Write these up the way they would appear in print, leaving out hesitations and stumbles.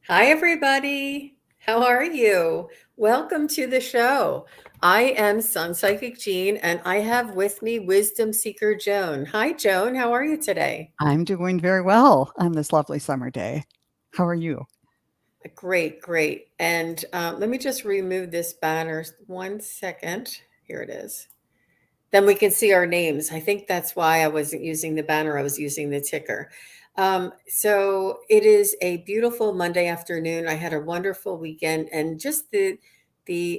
Hi, everybody. How are you? Welcome to the show. I am Sun Psychic Jean, and I have with me Wisdom Seeker Joan. Hi, Joan. How are you today? I'm doing very well on this lovely summer day. How are you? Great, great. And let me just remove this banner 1 second. Here it is. Then we can see our names. I think that's why I wasn't using the banner, I was using the ticker. So it is a beautiful Monday afternoon. I had a wonderful weekend, and just the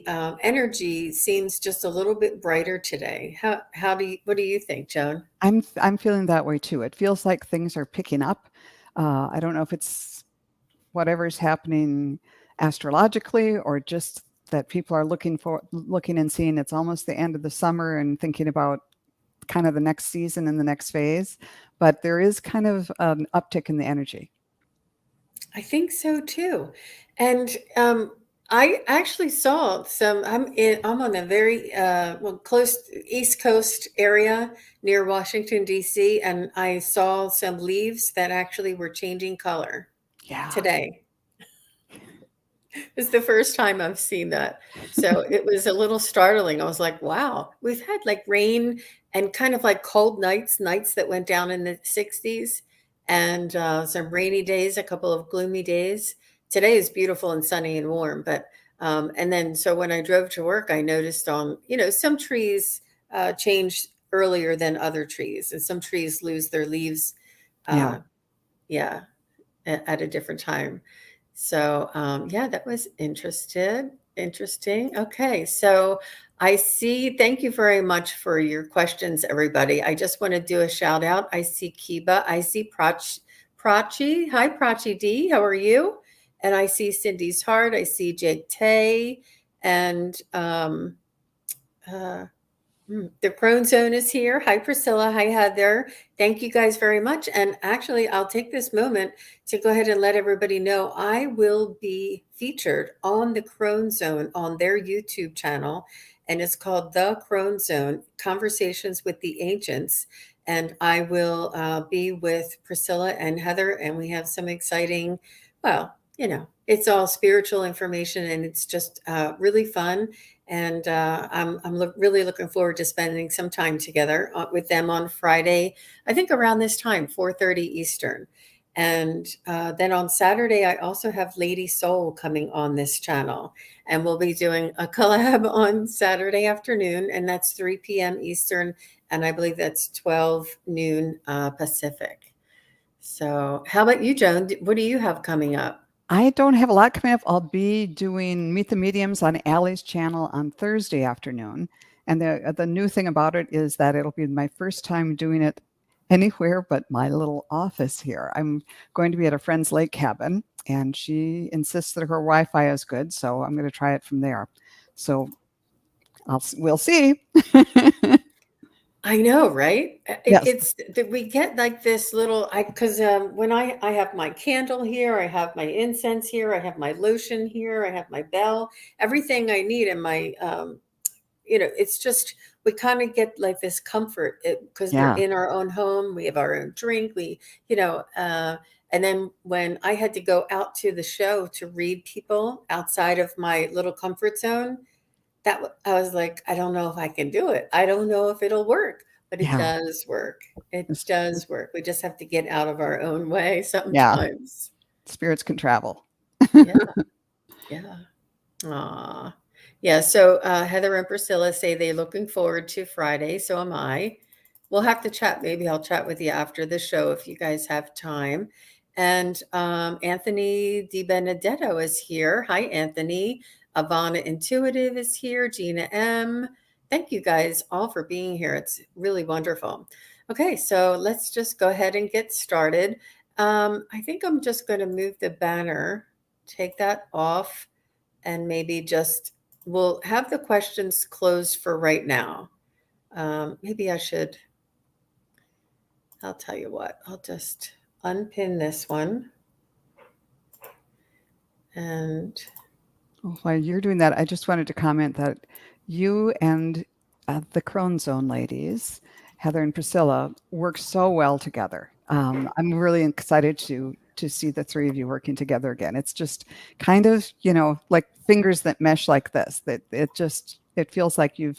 energy seems just a little bit brighter today. How do you what do you think, Joan? I'm feeling that way too. It feels like things are picking up. I don't know if it's whatever's happening astrologically or just that people are looking and seeing it's almost the end of the summer and thinking about kind of the next season and the next phase. But there is kind of an uptick in the energy. I think so too. And I actually saw some. I'm on a very close East Coast area near Washington D.C., and I saw some leaves that actually were changing color Yeah, today. It's the first time I've seen that. So it was a little startling. I was like, wow, we've had like rain and kind of like cold nights that went down in the 60s, and some rainy days, a couple of gloomy days. Today is beautiful and sunny and warm, but and then so when I drove to work, I noticed some trees change earlier than other trees, and some trees lose their leaves, yeah. uh, yeah, at a different time. So, yeah, that was interesting. Okay, so I see. Thank you very much for your questions, everybody. I just want to do a shout out. I see Kiba. I see Prachi. Hi, Prachi D. How are you? And I see Cindy's Heart. I see Jake Tay, and uh, the Crone Zone is here. Hi, Priscilla. Hi, Heather. Thank you guys very much. And actually, I'll take this moment to go ahead and let everybody know I will be featured on the Crone Zone on their YouTube channel. And it's called The Crone Zone Conversations with the Ancients. And I will be with Priscilla and Heather. And we have some exciting, it's all spiritual information, and it's just really fun, and really looking forward to spending some time together with them on Friday. I think around this time, 4:30 Eastern, and then on Saturday I also have Lady Soul coming on this channel, and we'll be doing a collab on Saturday afternoon, and that's 3 p.m. Eastern, and I believe that's 12 noon Pacific. So, how about you, Joan? What do you have coming up? I don't have a lot coming up. I'll be doing Meet the Mediums on Allie's channel on Thursday afternoon. And the new thing about it is that it'll be my first time doing it anywhere but my little office here. I'm going to be at a friend's lake cabin, and she insists that her Wi-Fi is good, so I'm going to try it from there. So we'll see. I know, right? Yes. It's that we get like this little, because when I have my candle here, I have my incense here, I have my lotion here, I have my bell, everything I need in my, it's just, we kind of get like this comfort because we're Yeah. in our own home, we have our own drink, and then when I had to go out to the show to read people outside of my little comfort zone, I was like, I don't know if I can do it. I don't know if it'll work, but it Yeah. does work. It It's- does work. We just have to get out of our own way yeah. sometimes. Spirits can travel. Yeah, yeah. Aw. Yeah, so Heather and Priscilla say they're looking forward to Friday. So am I. We'll have to chat. Maybe I'll chat with you after the show if you guys have time. And Anthony Di Benedetto is here. Hi, Anthony. Ivana Intuitive is here. Gina M. Thank you guys all for being here. It's really wonderful. Okay, so let's just go ahead and get started. I think I'm just going to move the banner, take that off, and maybe just we'll have the questions closed for right now. Maybe I should, I'll tell you what, I'll just unpin this one and While you're doing that, I just wanted to comment that you and the Crone Zone ladies, Heather and Priscilla, work so well together. I'm really excited to see the three of you working together again. It's just kind of, like fingers that mesh like this, that it feels like you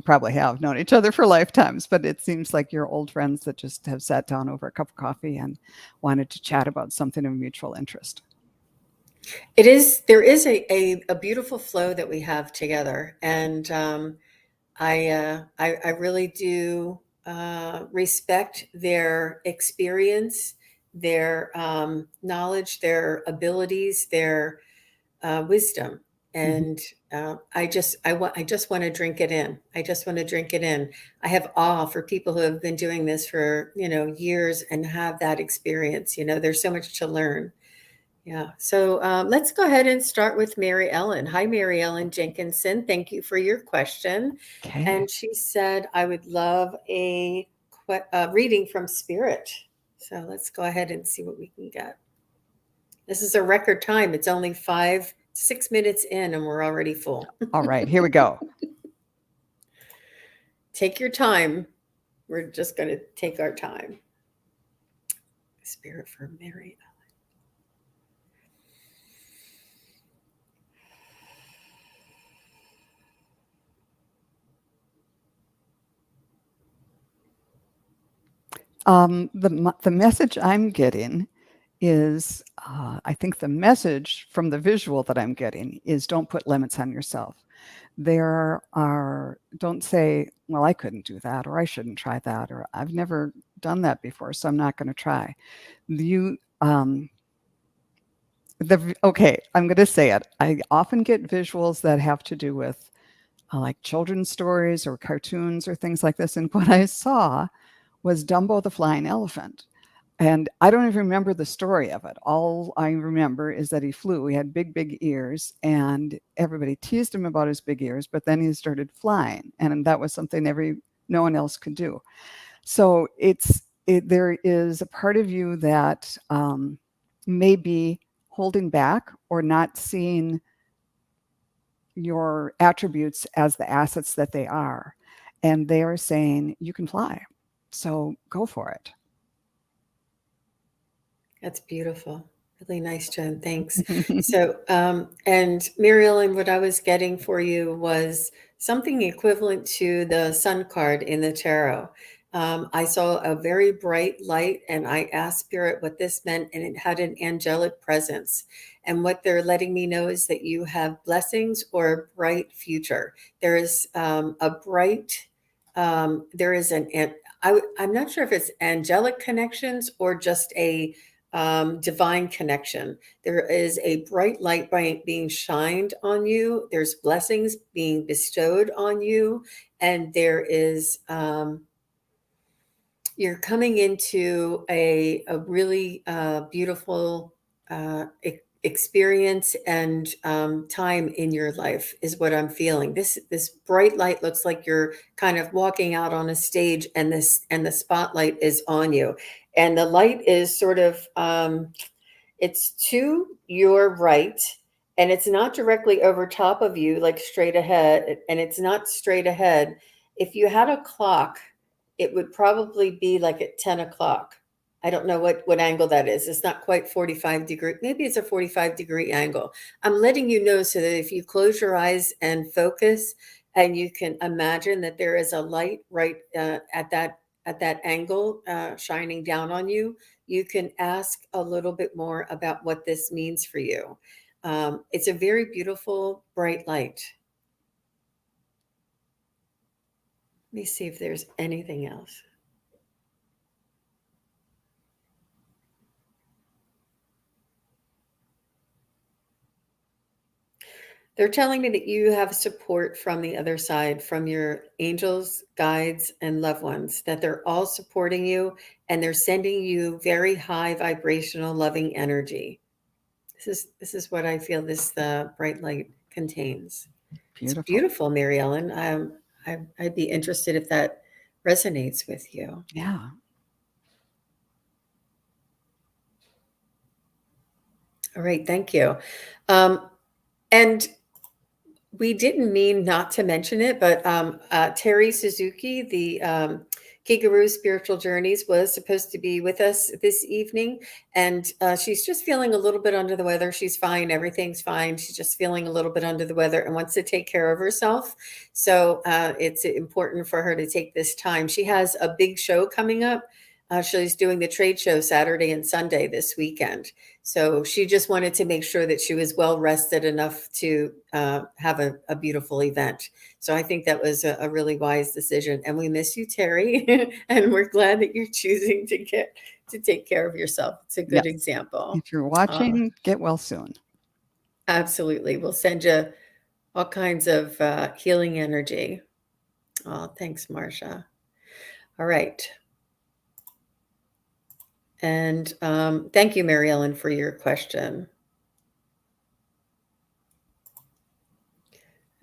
probably have known each other for lifetimes, but it seems like you're old friends that just have sat down over a cup of coffee and wanted to chat about something of mutual interest. There is a beautiful flow that we have together. And I really do respect their experience, their knowledge, their abilities, their wisdom. Mhm. And I just want to drink it in. I just want to drink it in. I have awe for people who have been doing this for, years and have that experience. There's so much to learn. Yeah. So let's go ahead and start with Mary Ellen. Hi, Mary Ellen Jenkinson. Thank you for your question. Okay. And she said, I would love a reading from Spirit. So let's go ahead and see what we can get. This is a record time. It's only 6 minutes in, and we're already full. All right, here we go. Take your time. We're just going to take our time. Spirit for Mary. The message I'm getting is, I think the message from the visual that I'm getting is don't put limits on yourself. Don't say, well, I couldn't do that, or I shouldn't try that, or I've never done that before, so I'm not going to try. Okay, I'm going to say it. I often get visuals that have to do with like children's stories or cartoons or things like this. And what I saw was Dumbo the Flying Elephant. And I don't even remember the story of it. All I remember is that he flew. He had big, big ears, and everybody teased him about his big ears, but then he started flying. And that was something no one else could do. So there is a part of you that may be holding back or not seeing your attributes as the assets that they are. And they are saying, you can fly. So go for it. That's beautiful. Really nice, Joan. Thanks. So, and Mary Ellen, what I was getting for you was something equivalent to the sun card in the tarot. I saw a very bright light, and I asked Spirit what this meant, and it had an angelic presence. And what they're letting me know is that you have blessings or a bright future. There is there is I'm not sure if it's angelic connections or just a divine connection. There is a bright light being shined on you. There's blessings being bestowed on you, and you're coming into a really beautiful experience and time in your life is what I'm feeling. This bright light looks like you're kind of walking out on a stage, and the spotlight is on you, and the light is sort of it's to your right, and it's not directly over top of you, like straight ahead, and it's not straight ahead. If you had a clock, it would probably be like at 10 o'clock. I don't know what angle that is. It's not quite 45 degree. Maybe it's a 45-degree angle. I'm letting you know so that if you close your eyes and focus, and you can imagine that there is a light right at that angle shining down on you, you can ask a little bit more about what this means for you. It's a very beautiful, bright light. Let me see if there's anything else. They're telling me that you have support from the other side, from your angels, guides, and loved ones, that they're all supporting you, and they're sending you very high vibrational, loving energy. This is what I feel this bright light contains. It's Beautiful. beautiful, Mary Ellen. I'd be interested if that resonates with you. Yeah. All right, thank you. And we didn't mean not to mention it, but Terry Suzuki, the Kigaroo Spiritual Journeys was supposed to be with us this evening, and she's just feeling a little bit under the weather. She's fine. Everything's fine. She's just feeling a little bit under the weather and wants to take care of herself. So it's important for her to take this time. She has a big show coming up. She's doing the trade show Saturday and Sunday this weekend. So she just wanted to make sure that she was well rested enough to have a beautiful event. So I think that was a really wise decision. And we miss you, Terry. And we're glad that you're choosing to take care of yourself. It's a good Yes. example. If you're Uh, watching, get well soon. absolutely. We'll send you all kinds of healing energy. Oh, thanks, Marcia. All right. And thank you, Mary Ellen, for your question.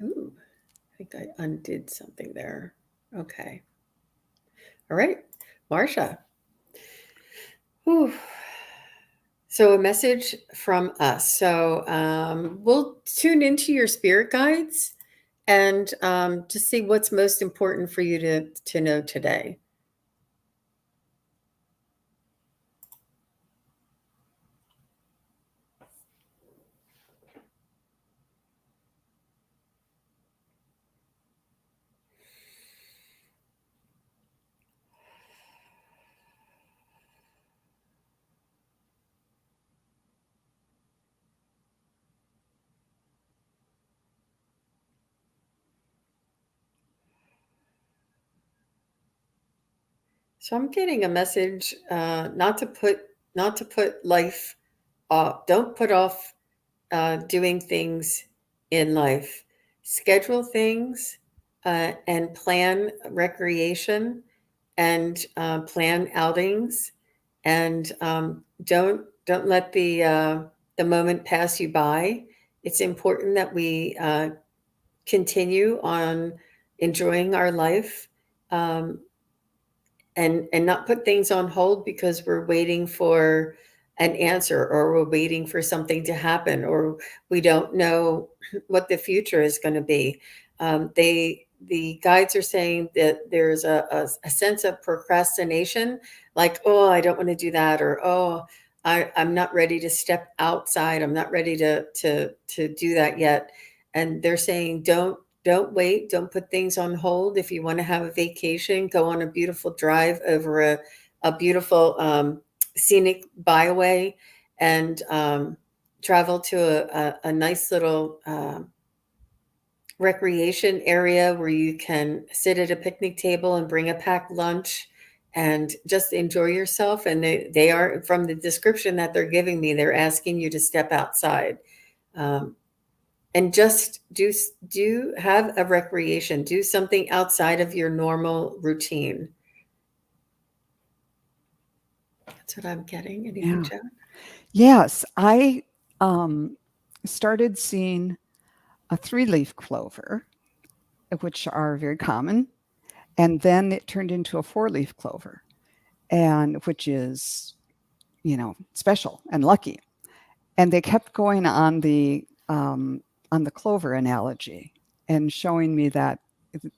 Ooh, I think I undid something there. Okay. All right, Marcia. Whew. So a message from us. So we'll tune into your spirit guides and just see what's most important for you to know today. So I'm getting a message not to put life off. Don't put off doing things in life. Schedule things and plan recreation and plan outings, and don't let the moment pass you by. It's important that we continue on enjoying our life. Um, and not put things on hold because we're waiting for an answer, or we're waiting for something to happen, or we don't know what the future is going to be. The guides are saying that there's a sense of procrastination, like, oh, I don't want to do that, or oh, I'm not ready to step outside, I'm not ready to do that yet. And they're saying don't wait. Don't put things on hold. If you want to have a vacation, go on a beautiful drive over a beautiful scenic byway, and travel to a nice little recreation area where you can sit at a picnic table and bring a packed lunch and just enjoy yourself. And they are, from the description that they're giving me, they're asking you to step outside. And just do have a recreation, do something outside of your normal routine. That's what I'm getting. Anything, Yeah. Joan? Yes, I started seeing a three-leaf clover, which are very common, and then it turned into a four-leaf clover, and which is, special and lucky. And they kept going on the clover analogy and showing me that,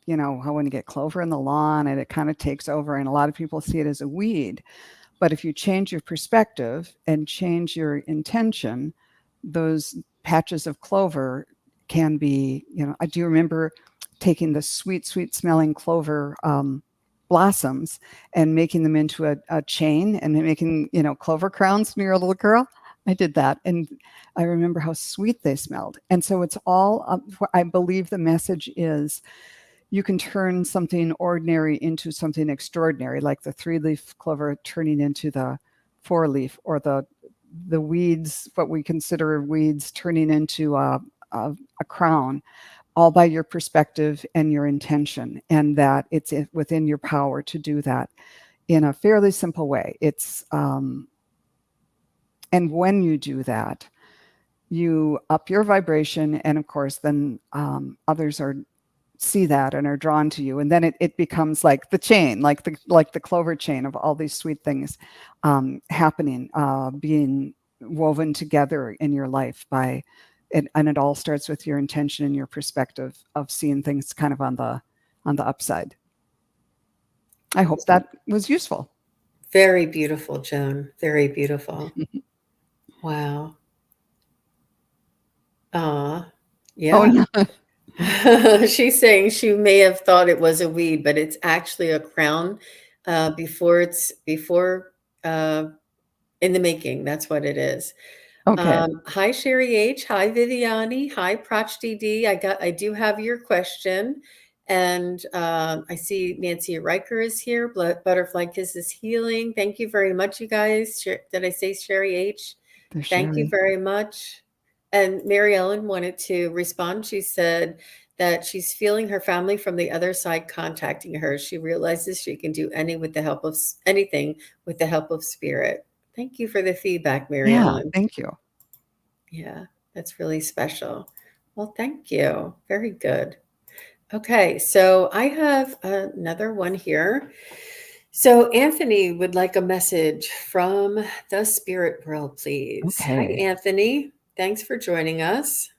how when you get clover in the lawn and it kind of takes over, and a lot of people see it as a weed. But if you change your perspective and change your intention, those patches of clover can be, I do remember taking the sweet, sweet smelling clover blossoms and making them into a chain and making, clover crowns when you're a little girl. I did that. And I remember how sweet they smelled. And so it's all, I believe the message is you can turn something ordinary into something extraordinary, like the three-leaf clover turning into the four-leaf, or the weeds, what we consider weeds, turning into a crown, all by your perspective and your intention, and that it's within your power to do that in a fairly simple way. And when you do that, you up your vibration, and of course, then others see that and are drawn to you, and then it becomes like the chain, like the clover chain of all these sweet things happening, being woven together in your life by it. And it all starts with your intention and your perspective of seeing things kind of on the upside. I hope that was useful. Very beautiful, Joan. Very beautiful. Wow. Oh, Yeah. no. She's saying she may have thought it was a weed, but it's actually a crown before uh, in the making. That's what it is. Okay. Hi, Sherry H. Hi, Viviani. Hi, Proch DD. I do have your question. And I see Nancy Riker is here. Butterfly Kisses Healing. Thank you very much, you guys. Did I say Sherry H? There's Thank you Sherry. very much. And Mary Ellen wanted to respond. She said that she's feeling her family from the other side contacting her. She realizes she can do anything with the help of spirit. Thank you for the feedback, Mary Yeah, Ellen. thank you. Yeah, that's really special. Well, thank you. Very good. Okay, so I have another one here. So Anthony would like a message from the spirit world, please. Hi, Okay. Anthony. Thanks for joining us.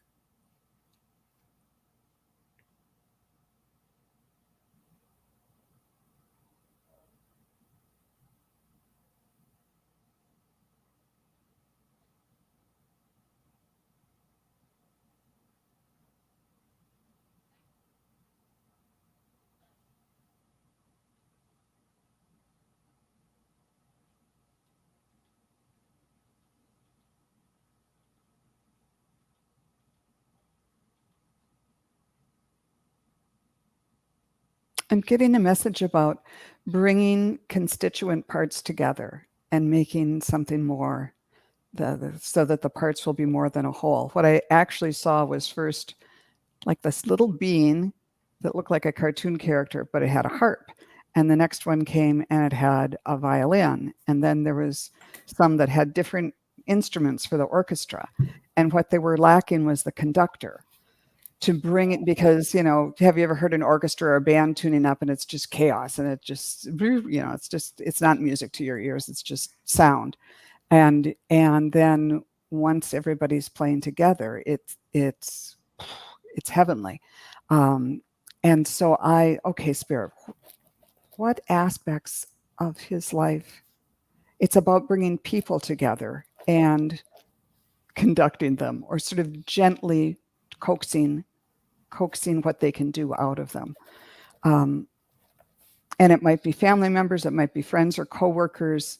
I'm getting a message about bringing constituent parts together and making something more, so that the parts will be more than a whole. What I actually saw was first like this little being that looked like a cartoon character, but it had a harp. And the next one came and it had a violin. And then there was some that had different instruments for the orchestra. And what they were lacking was the conductor to bring it, because, have you ever heard an orchestra or a band tuning up and it's just chaos and it just, it's not music to your ears, it's just sound. And then once everybody's playing together, it's heavenly. Um, and so okay, Spirit, what aspects of his life? It's about bringing people together and conducting them, or sort of gently coaxing what they can do out of them. Um, and it might be family members, it might be friends or coworkers,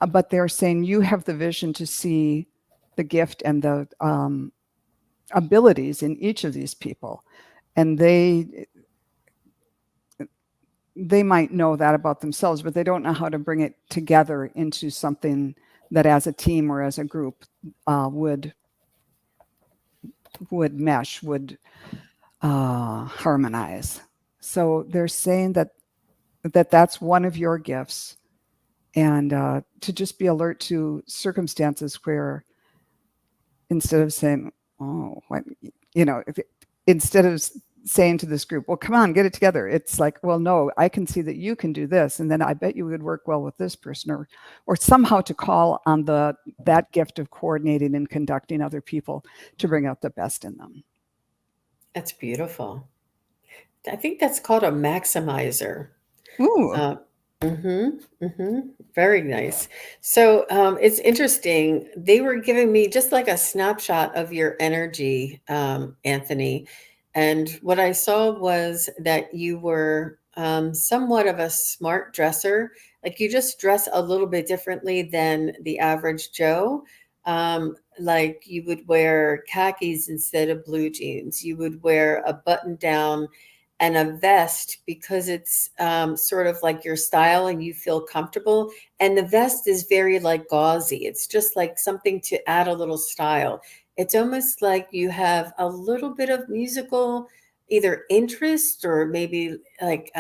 but they're saying you have the vision to see the gift and the abilities in each of these people, and they might know that about themselves, but they don't know how to bring it together into something that, as a team or as a group, would mesh, would harmonize. So they're saying that's one of your gifts, and to just be alert to circumstances where, instead of saying, "Oh, what," if instead of saying to this group, "Well, come on, get it together," it's like, "Well, no, I can see that you can do this, and then I bet you would work well with this person," or somehow to call on that gift of coordinating and conducting other people to bring out the best in them. That's beautiful. I think that's called a maximizer. Ooh, Uh, Very nice. So it's interesting. They were giving me just like a snapshot of your energy, Anthony. And what I saw was that you were somewhat of a smart dresser. Like you just dress a little bit differently than the average Joe. Like you would wear khakis instead of blue jeans. You would wear a button down and a vest because it's sort of like your style and you feel comfortable. And the vest is very like gauzy. It's just like something to add a little style. It's almost like you have a little bit of musical either interest or maybe like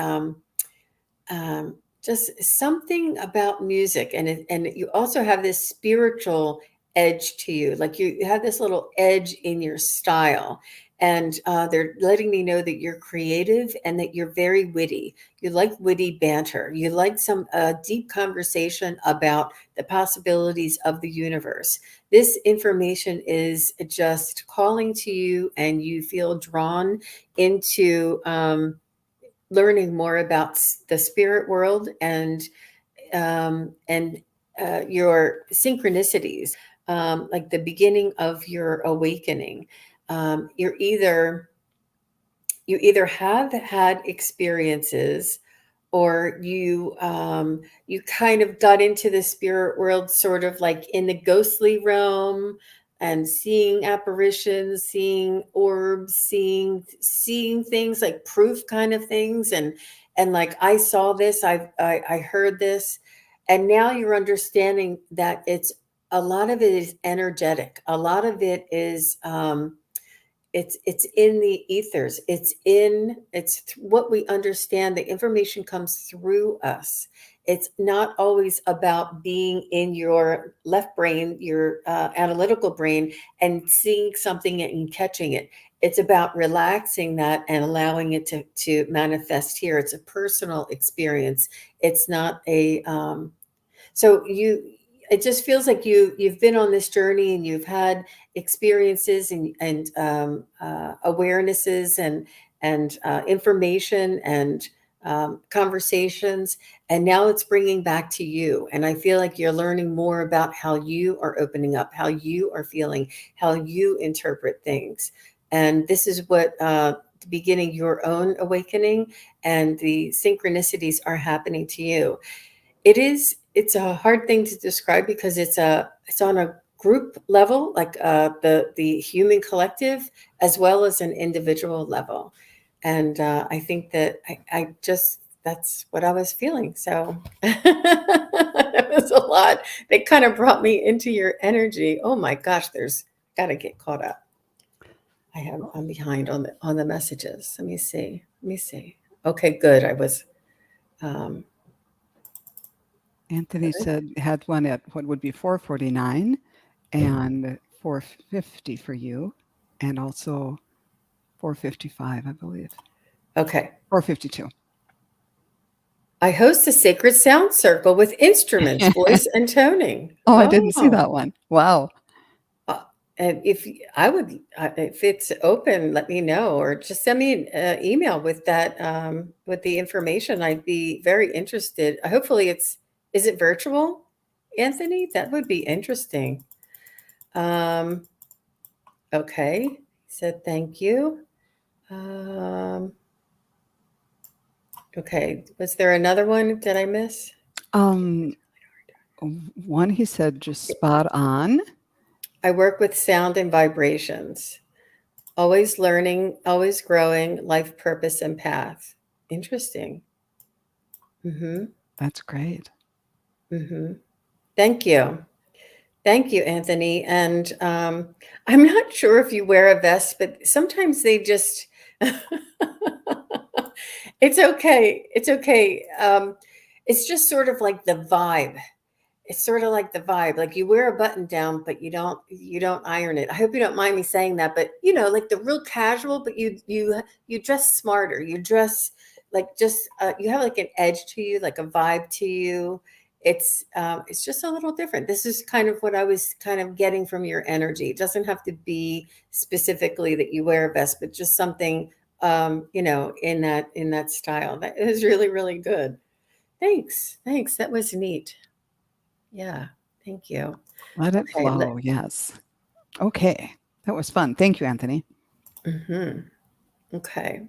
just something about music, and you also have this spiritual edge to you, like you have this little edge in your style, and they're letting me know that you're creative and that you're very witty. You like witty banter, you like some deep conversation about the possibilities of the universe. This information is just calling to you and you feel drawn into learning more about the spirit world and your synchronicities, like the beginning of your awakening. You're either you either have had experiences or you kind of got into the spirit world sort of like in the ghostly realm and seeing apparitions, seeing orbs, seeing things like proof kind of things, and like I saw this, I heard this, and now you're understanding that it's a lot of it is energetic, a lot of it is it's in the ethers, what we understand. The information comes through us. It's not always about being in your left brain, your analytical brain, and seeing something and catching it. It's about relaxing that and allowing it to manifest here. It's a personal experience. It's not a so you it just feels like you've been on this journey and you've had experiences and awarenesses and information and conversations, and now it's bringing back to you. And I feel like you're learning more about how you are opening up, how you are feeling, how you interpret things. And this is what beginning your own awakening, and the synchronicities are happening to you. It's a hard thing to describe because it's on a group level, like the human collective, as well as an individual level. And I think that I just that's what I was feeling. So it was a lot that kind of brought me into your energy. Oh my gosh, there's got to get caught up. I'm behind on the messages. Let me see. Let me see. Okay, good. I was um, Anthony said had one at what would be 449 and 450 for you, and also 455, I believe. okay. 452. I host a sacred sound circle with instruments, voice, and toning. Oh, I didn't see Oh, that one. Wow. uh, and if it's open, let me know, or just send me an email with that, with the information. I'd be very interested. Hopefully, is it virtual, Anthony? That would be interesting. Um, okay, he said thank you. Um, okay, was there another one? Did I miss? Um, one he said just spot on. I work with sound and vibrations. Always learning, always growing, life purpose and path. Interesting. Mm-hmm. That's great. Mm-hmm. Thank you. Thank you, Anthony. And I'm not sure if you wear a vest, but sometimes they just, it's okay. It's okay. It's just sort of like the vibe. It's sort of like the vibe. Like you wear a button down, but you don't iron it. I hope you don't mind me saying that, but like the real casual, but you dress smarter. You dress like just you have like an edge to you, like a vibe to you. It's just a little different. This is kind of what I was kind of getting from your energy. It doesn't have to be specifically that you wear a vest, but just something in that style. That is really, really good. Thanks. Thanks. That was neat. Yeah, thank you. Let it Okay, flow. Yes. Okay. That was fun. Thank you, Anthony. okay.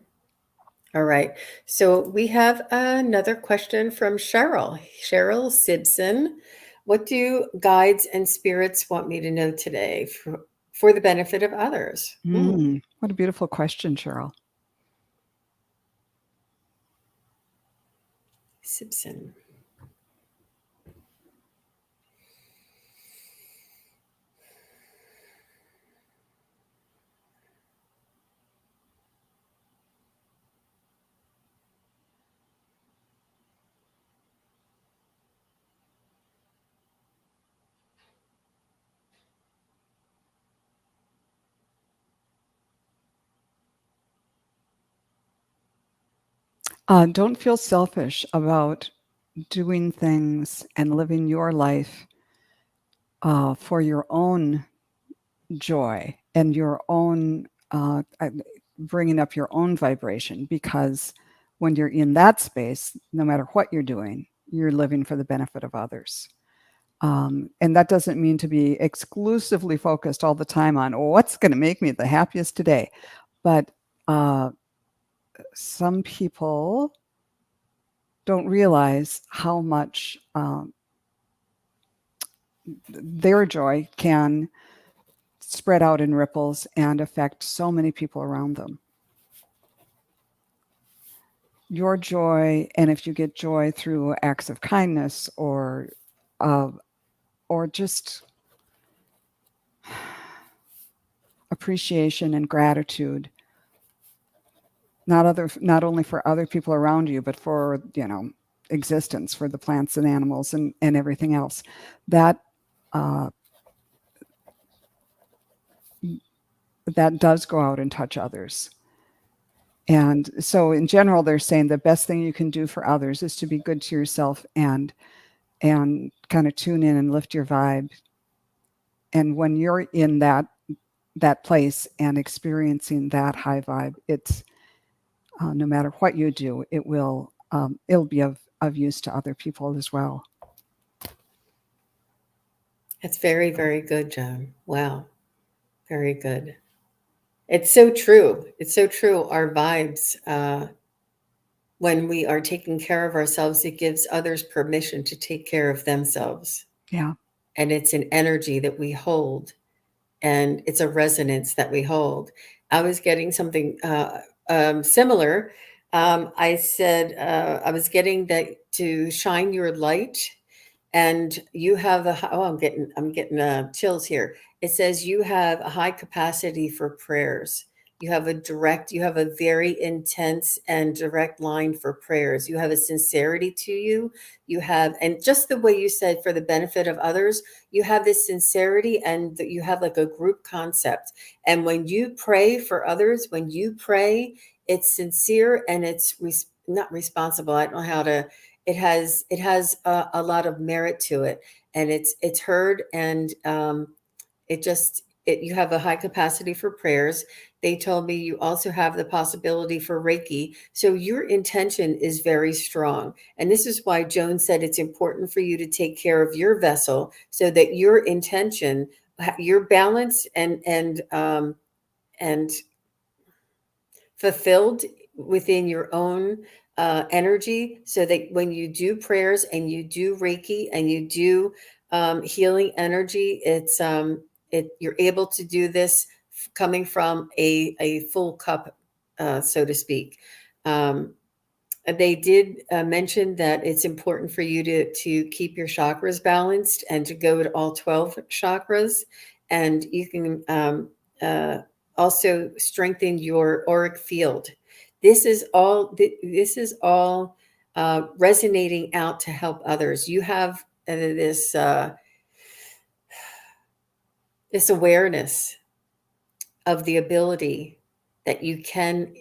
All right. So we have another question from Cheryl. Cheryl Sibson. What do guides and spirits want me to know today for the benefit of others? What a beautiful question, Cheryl. Sibson. Don't feel selfish about doing things and living your life for your own joy and your own bringing up your own vibration, because when you're in that space, no matter what you're doing, you're living for the benefit of others. And that doesn't mean to be exclusively focused all the time on, oh, what's going to make me the happiest today. But some people don't realize how much their joy can spread out in ripples and affect so many people around them. Your joy, and if you get joy through acts of kindness uh, or just appreciation and gratitude, not only for other people around you, but for existence, for the plants and animals and everything else, that uh, that does go out and touch others. And so in general, they're saying the best thing you can do for others is to be good to yourself and kind of tune in and lift your vibe. And when you're in that place and experiencing that high vibe, it's no matter what you do, it'll be of use to other people as well. That's very, very good, Joan. Wow. Very good. It's so true. It's so true. Our vibes, when we are taking care of ourselves, it gives others permission to take care of themselves. Yeah. And it's an energy that we hold, and it's a resonance that we hold. I was getting something similar. I said I was getting that to shine your light, and you have I'm getting chills here. It says you have a high capacity for prayers. You have a very intense and direct line for prayers. You have a sincerity to you. You have, and just the way you said, for the benefit of others, you have this sincerity, and that you have like a group concept. And when you pray for others, when you pray, it's sincere, and it's not responsible. I don't know how to, it has a lot of merit to it, and it's heard, and you have a high capacity for prayers. They told me you also have the possibility for Reiki, so your intention is very strong, and this is why Joan said it's important for you to take care of your vessel, so that your intention, your balance, and fulfilled within your own energy, so that when you do prayers and you do Reiki and you do healing energy, you're able to do this coming from a full cup, so to speak. Um, they did mention that it's important for you to keep your chakras balanced and to go to all 12 chakras, and you can also strengthen your auric field. This is all resonating out to help others. You have this awareness of the ability that you can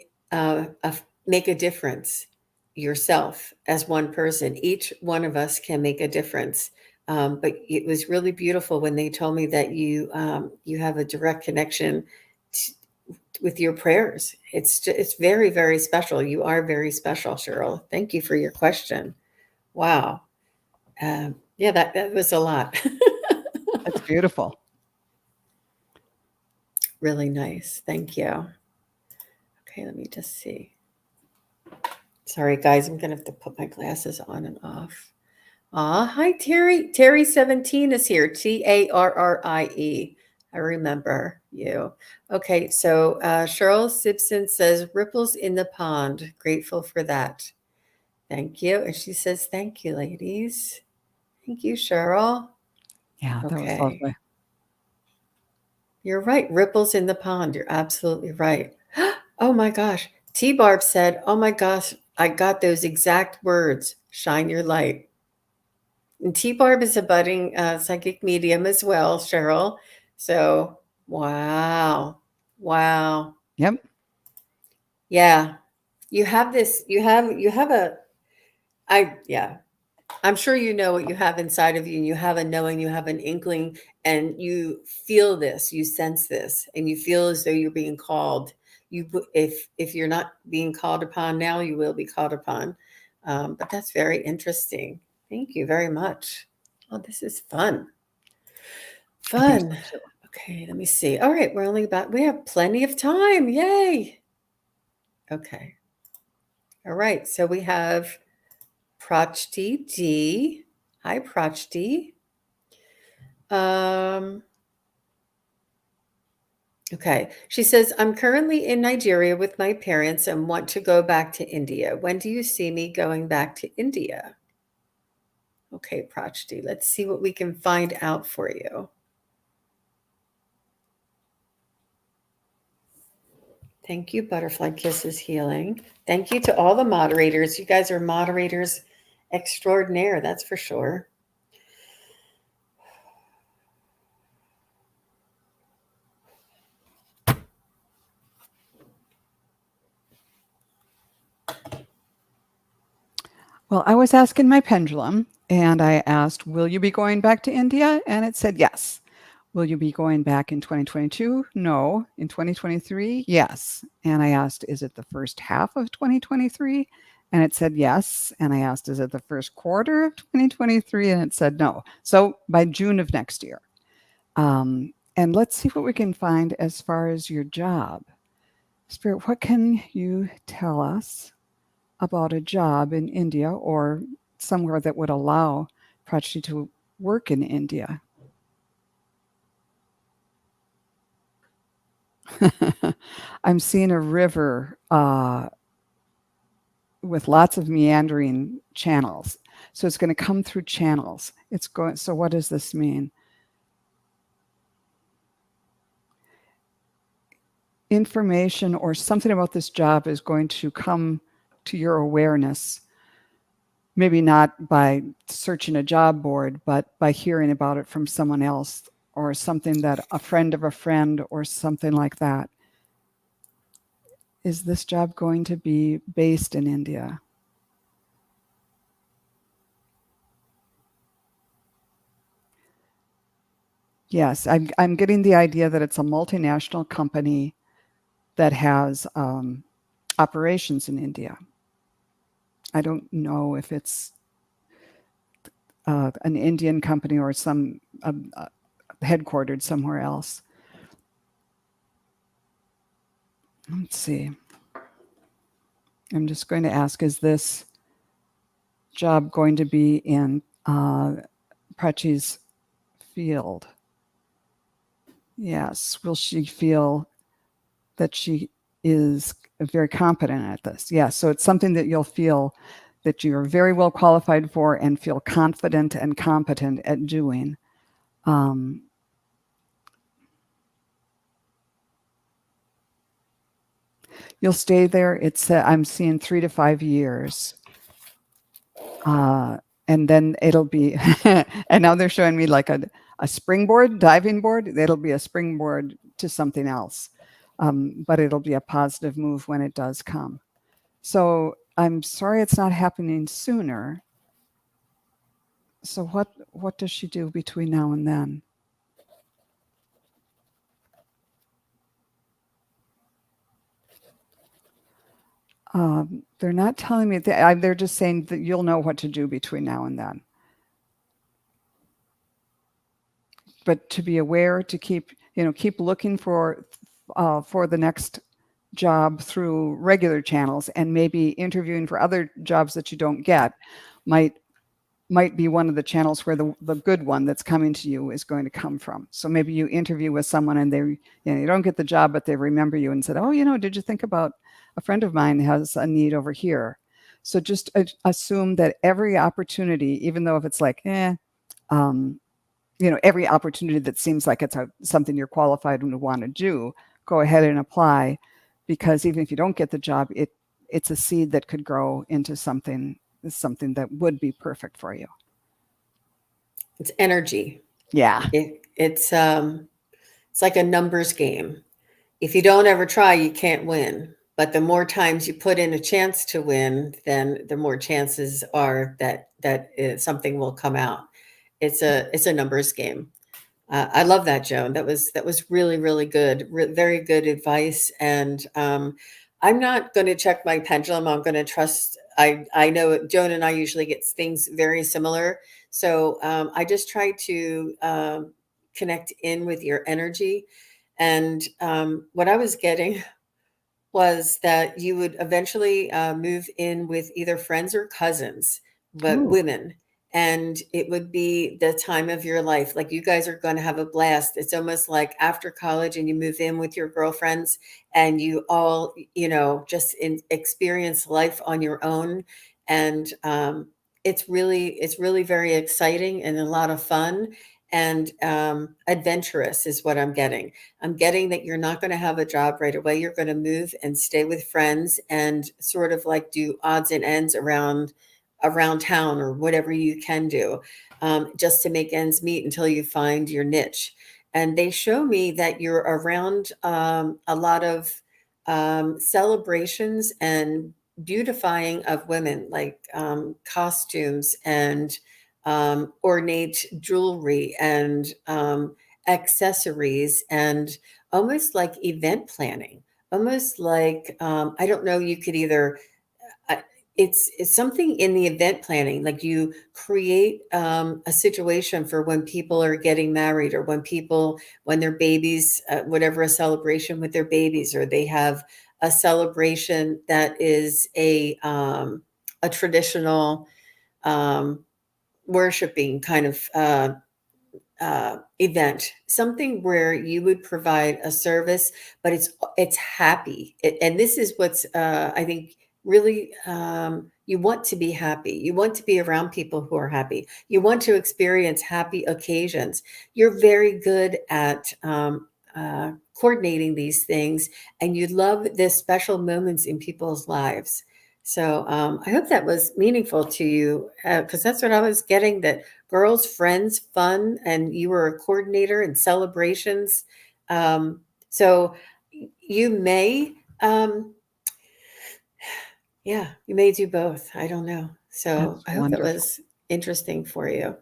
make a difference yourself as one person. Each one of us can make a difference. But it was really beautiful when they told me that you have a direct connection t with your prayers. It's very, very special. You are very special, Cheryl. Thank you for your question. Wow. Yeah, that was a lot. That's beautiful. Really nice. Thank you. Okay, let me just see. Sorry, guys, I'm gonna have to put my glasses on and off. Hi, Terry. Terry17 is here. Tarrie. I remember you. Okay, so Cheryl Simpson says, ripples in the pond. Grateful for that. Thank you. And she says, thank you, ladies. Thank you, Cheryl. Yeah, that was Okay. lovely. You're right. Ripples in the pond. You're absolutely right. Oh my gosh. T Barb said, oh my gosh, I got those exact words. Shine your light. And T Barb is a budding psychic medium as well, Cheryl. So, wow. Wow. Yep. Yeah. You have this, you have a, yeah. I'm sure you know what you have inside of you, and you have a knowing, you have an inkling, and you feel this, you sense this, and you feel as though you're being called if you're not being called upon now, you will be called upon. But that's very interesting. Thank you very much. Oh, this is fun. I think Fun. so too. Okay, let me see. All right, we have plenty of time. Yay. Okay. All right, so we have Prachti D. Hi, Prachti. Um, okay. She says, I'm currently in Nigeria with my parents and want to go back to India. When do you see me going back to India? Okay, Prachti, let's see what we can find out for you. Thank you, Butterfly Kisses Healing. Thank you to all the moderators. You guys are moderators extraordinaire, that's for sure. Well, I was asking my pendulum and I asked, will you be going back to India? And it said yes. Will you be going back in 2022? No. In 2023? Yes. And I asked, is it the first half of 2023? And it said yes. And I asked, is it the first quarter of 2023? And it said no. So by June of next year. And let's see what we can find as far as your job. Spirit, what can you tell us about a job in India or somewhere that would allow Prachi to work in India? I'm seeing a river with lots of meandering channels. So it's going to come through channels. It's going. So what does this mean? Information or something about this job is going to come to your awareness. Maybe not by searching a job board, but by hearing about it from someone else or something that a friend of a friend or something like that. Is this job going to be based in India? Yes, I'm getting the idea that it's a multinational company that has operations in India. I don't know if it's an Indian company or some headquartered somewhere else. Let's see. I'm just going to ask, is this job going to be in Prachi's field? Yes. Will she feel that she is very competent at this? Yes. So it's something that you'll feel that you're very well qualified for and feel confident and competent at doing. You'll stay there. It's I'm seeing 3 to 5 years. And then it'll be, and now they're showing me like a springboard, diving board. It'll be a springboard to something else. But it'll be a positive move when it does come. So I'm sorry it's not happening sooner. So what does she do between now and then? They're not telling me that. They're just saying that you'll know what to do between now and then. But to be aware, to keep looking for the next job through regular channels, and maybe interviewing for other jobs that you don't get might be one of the channels where the good one that's coming to you is going to come from. So maybe you interview with someone and you don't get the job, but they remember you and said, oh, did you think about a friend of mine has a need over here? So just assume that every opportunity, even though if it's like, every opportunity that seems like it's something you're qualified to want to do, go ahead and apply, because even if you don't get the job, it's a seed that could grow into something that would be perfect for you. It's energy. Yeah. It's like a numbers game. If you don't ever try, you can't win. But the more times you put in a chance to win, then the more chances are that something will come out. It's a numbers game. I love that, Joan. That was really, really good, very good advice. And I'm not going to check my pendulum. I'm going to trust. I know Joan and I usually get things very similar, so I just try to connect in with your energy. And what I was getting was that you would eventually move in with either friends or cousins, but Ooh, women. And it would be the time of your life. Like you guys are going to have a blast. It's almost like after college and you move in with your girlfriends and you all, just experience life on your own. And it's really very exciting and a lot of fun and adventurous is what I'm getting. I'm getting that you're not going to have a job right away. You're going to move and stay with friends and sort of like do odds and ends around town or whatever you can do, just to make ends meet until you find your niche. And they show me that you're around a lot of celebrations and beautifying of women, like costumes and ornate jewelry and accessories and almost like event planning, almost like I don't know. You could either I- it's something in the event planning, like you create a situation for when people are getting married or when their babies, whatever, a celebration with their babies, or they have a celebration that is a traditional um, worshiping kind of event, something where you would provide a service, but it's happy. And this is what's I think really you want to be happy. You want to be around people who are happy. You want to experience happy occasions. You're very good at coordinating these things, and you love the special moments in people's lives. So I hope that was meaningful to you, because that's what I was getting, that girls, friends, fun, and you were a coordinator in celebrations. So you may, yeah, you may do both. I don't know. So that's I hope that wonderful. was interesting for you.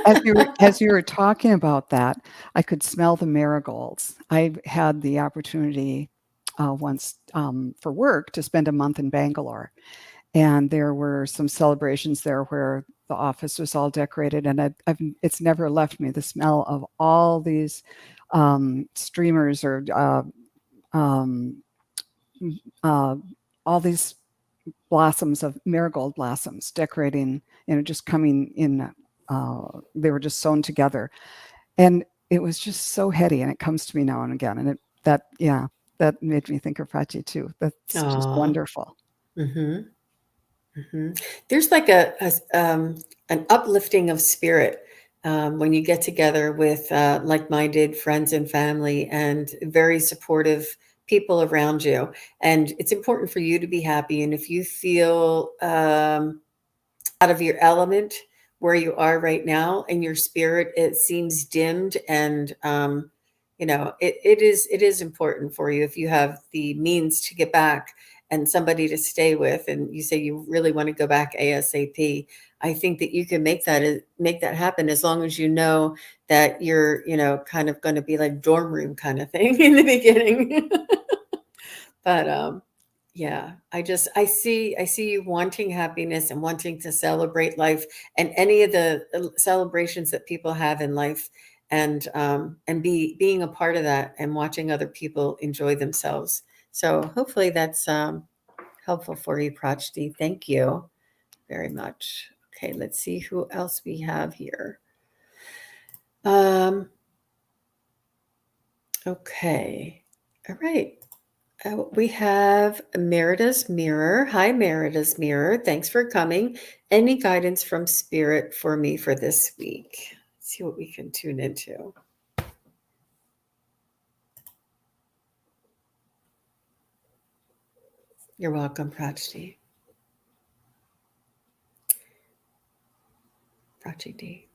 As you were talking about that, I could smell the marigolds. I had the opportunity once for work to spend a month in Bangalore, and there were some celebrations there where the office was all decorated, and it's never left me, the smell of all these streamers or um, uh, all these blossoms of marigold blossoms decorating, just coming in. They were just sewn together, and it was just so heady. And it comes to me now and again, and yeah, that made me think of Prachi too. That's just Aw. wonderful. Hmm. Hmm. There's like an uplifting of spirit when you get together with like-minded friends and family and very supportive people around you. And it's important for you to be happy. And if you feel out of your element where you are right now and your spirit, it seems dimmed, and it is important for you, if you have the means to get back and somebody to stay with, and you say you really want to go back ASAP. I think that you can make that happen, as long as you know that you're kind of going to be like dorm room kind of thing in the beginning. But yeah, I see you wanting happiness and wanting to celebrate life and any of the celebrations that people have in life, and being a part of that and watching other people enjoy themselves. So hopefully that's helpful for you, Prachti. Thank you very much. Okay, let's see who else we have here. Um, okay. All right. We have Merida's Mirror. Hi, Merida's Mirror. Thanks for coming. Any guidance from Spirit for me for this week? Let's see what we can tune into. You're welcome, Prachti. Prachti.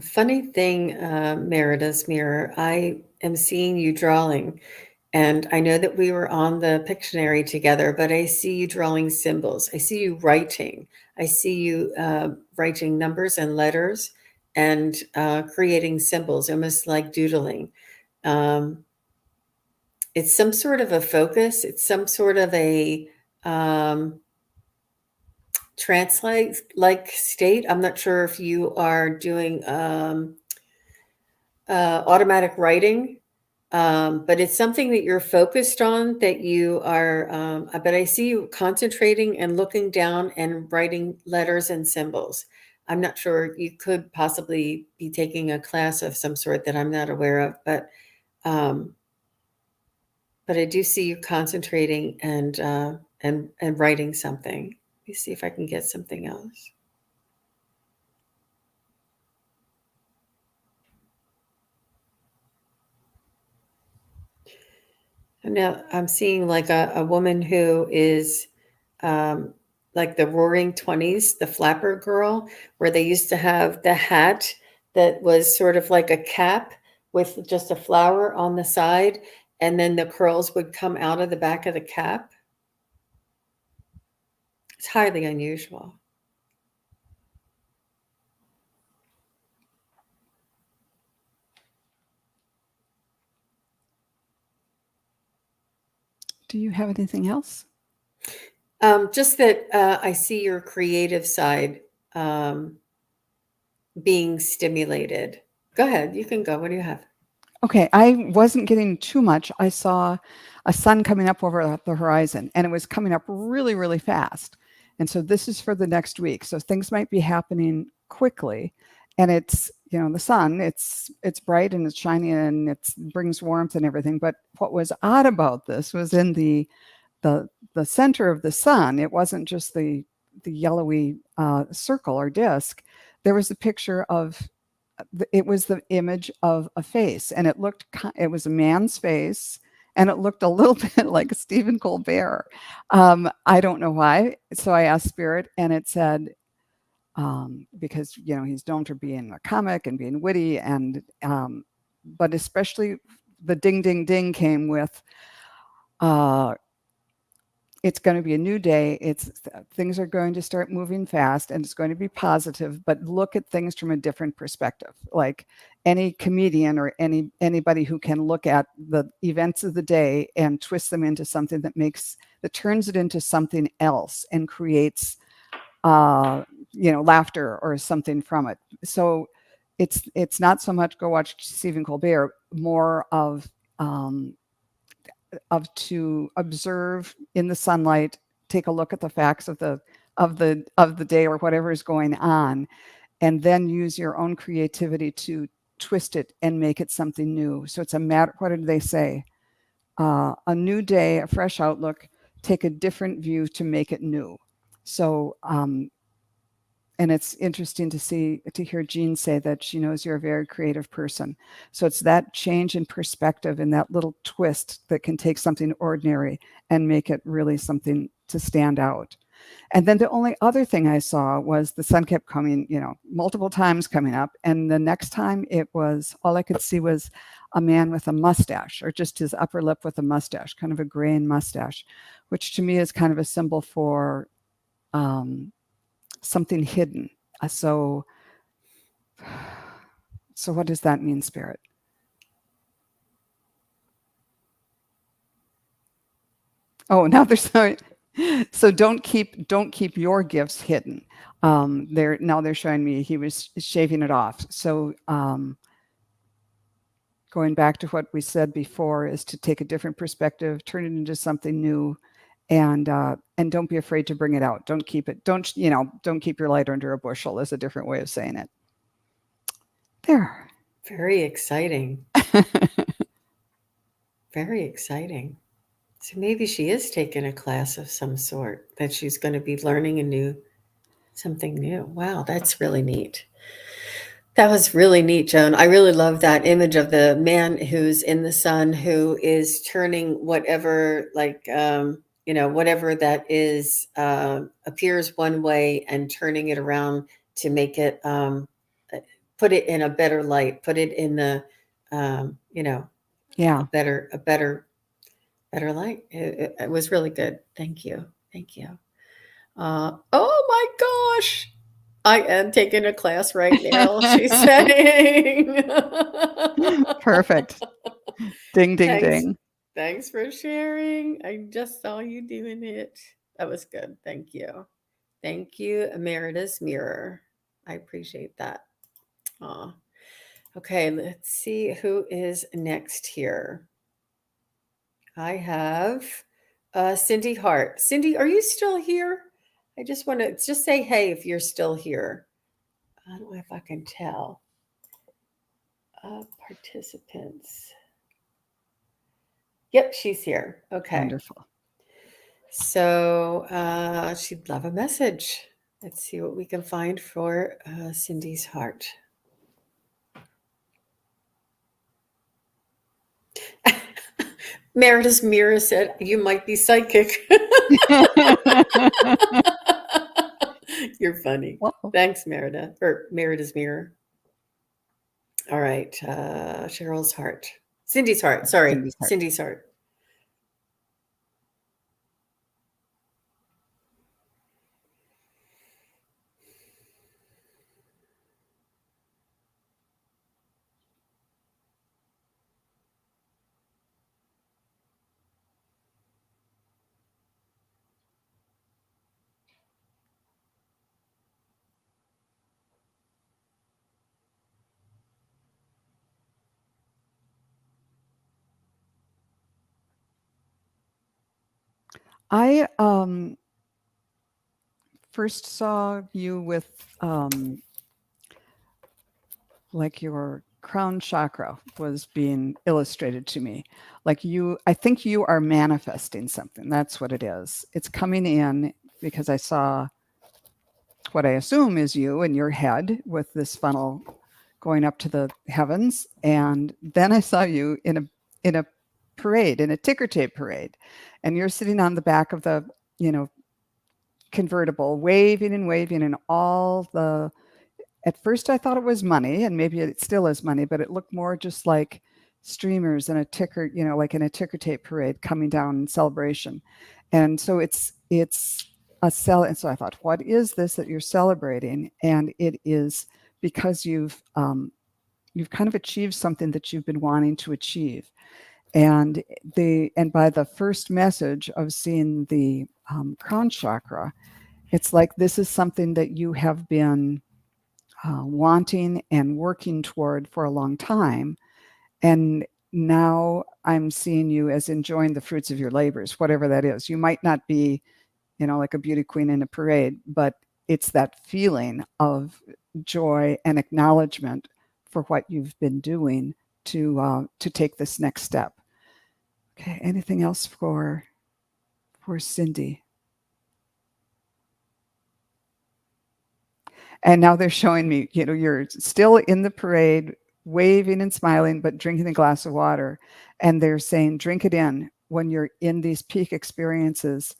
Funny thing, Merida's mirror, I am seeing you drawing, and I know that we were on the Pictionary together, but I see you drawing symbols. I see you writing. I see you writing numbers and letters and creating symbols, almost like doodling. Um, it's some sort of a focus. It's some sort of a um, translate like state. I'm not sure if you are doing automatic writing, but it's something that you're focused on, that you are, but I see you concentrating and looking down and writing letters and symbols. I'm not sure, you could possibly be taking a class of some sort that I'm not aware of, um, but I do see you concentrating and writing something. Let me see if I can get something else. Now I'm seeing like a woman who is um, like the Roaring Twenties, the Flapper Girl, where they used to have the hat that was sort of like a cap with just a flower on the side, and then the curls would come out of the back of the cap. It's highly unusual. Do you have anything else? Just that I see your creative side um, being stimulated. Go ahead, you can go. What do you have? Okay, I wasn't getting too much. I saw a sun coming up over the horizon, and it was coming up really, really fast. And so this is for the next week. So things might be happening quickly. And it's, the sun, it's bright and it's shiny and it brings warmth and everything. But what was odd about this was in the center of the sun, it wasn't just the yellowy circle or disc. There was a picture of it was the image of a face, and it was a man's face, and it looked a little bit like Stephen Colbert. I don't know why. So I asked Spirit, and it said, because he's known for being a comic and being witty, and but especially the ding ding ding came with it's going to be a new day. Things are going to start moving fast, and it's going to be positive, but look at things from a different perspective. Like any comedian or anybody who can look at the events of the day and twist them into something that turns it into something else and creates laughter or something from it. So it's not so much go watch Stephen Colbert, more to observe in the sunlight, take a look at the facts of the day or whatever is going on, and then use your own creativity to twist it and make it something new. So it's a matter, what did they say? A new day, a fresh outlook, take a different view to make it new. So and it's interesting to hear Jean say that she knows you're a very creative person. So it's that change in perspective and that little twist that can take something ordinary and make it really something to stand out. And then the only other thing I saw was the sun kept coming, multiple times coming up. And the next time all I could see was a man with a mustache, or just his upper lip with a mustache, kind of a graying mustache, which to me is kind of a symbol for something hidden. So what does that mean, Spirit? Oh, now there's so don't keep your gifts hidden. They're showing me he was shaving it off. So going back to what we said before is to take a different perspective, turn it into something new, and don't be afraid to bring it out. Don't keep your light under a bushel is a different way of saying it. There. Very exciting. Very exciting. So maybe she is taking a class of some sort, that she's going to be learning something new. Wow, that's really neat. That was really neat, Joan. I really love that image of the man who's in the sun, who is turning whatever, like, whatever that is, appears one way and turning it around to make it put it in a better light, put it in the, you know, Yeah. better light. It was really good. Thank you. Thank you. Oh my gosh. I am taking a class right now, she's saying. Perfect. Ding, ding, Thanks. ding. Thanks for sharing. I just saw you doing it. That was good. Thank you. Thank you, Emeritus Mirror. I appreciate that. Aw. Okay, let's see who is next here. I have Cindy Hart. Cindy, are you still here? I just want to just say hey if you're still here. I don't know if I can tell. Participants. Yep, she's here. Okay. Wonderful. So she'd love a message. Let's see what we can find for Cindy's heart. Meredith's Mirror said, you might be psychic. You're funny. Whoa. Thanks, Meredith. Or Meredith's Mirror. All right. Cheryl's heart. Cindy's heart. Sorry. Cindy's heart. Cindy's heart. I first saw you with like your crown chakra was being illustrated to me. Like I think you are manifesting something. That's what it is. It's coming in because I saw what I assume is you in your head with this funnel going up to the heavens. And then I saw you in a parade, in a ticker tape parade. And you're sitting on the back of the, convertible, waving and waving, and all the, at first I thought it was money, and maybe it still is money, but it looked more just like streamers and a ticker, like in a ticker tape parade coming down in celebration. And so it's a cell. And so I thought, what is this that you're celebrating? And it is because you've kind of achieved something that you've been wanting to achieve. And by the first message of seeing the crown chakra, it's like this is something that you have been wanting and working toward for a long time. And now I'm seeing you as enjoying the fruits of your labors, whatever that is. You might not be, like a beauty queen in a parade, but it's that feeling of joy and acknowledgement for what you've been doing to take this next step. Okay. Anything else for Cindy? And now they're showing me, you're still in the parade, waving and smiling, but drinking a glass of water. And they're saying, drink it in when you're in these peak experiences,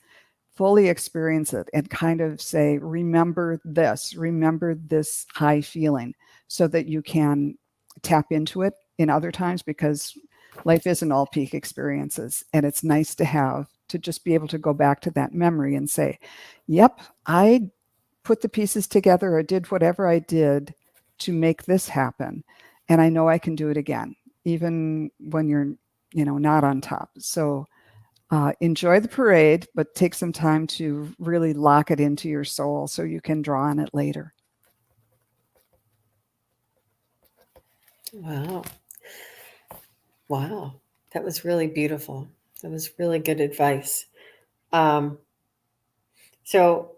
fully experience it and kind of say, remember this high feeling so that you can tap into it in other times, because life isn't all peak experiences. And it's nice to just be able to go back to that memory and say, yep, I put the pieces together or did whatever I did to make this happen. And I know I can do it again, even when you're, not on top. So enjoy the parade, but take some time to really lock it into your soul so you can draw on it later. Wow. Wow. That was really beautiful. That was really good advice. Um, so,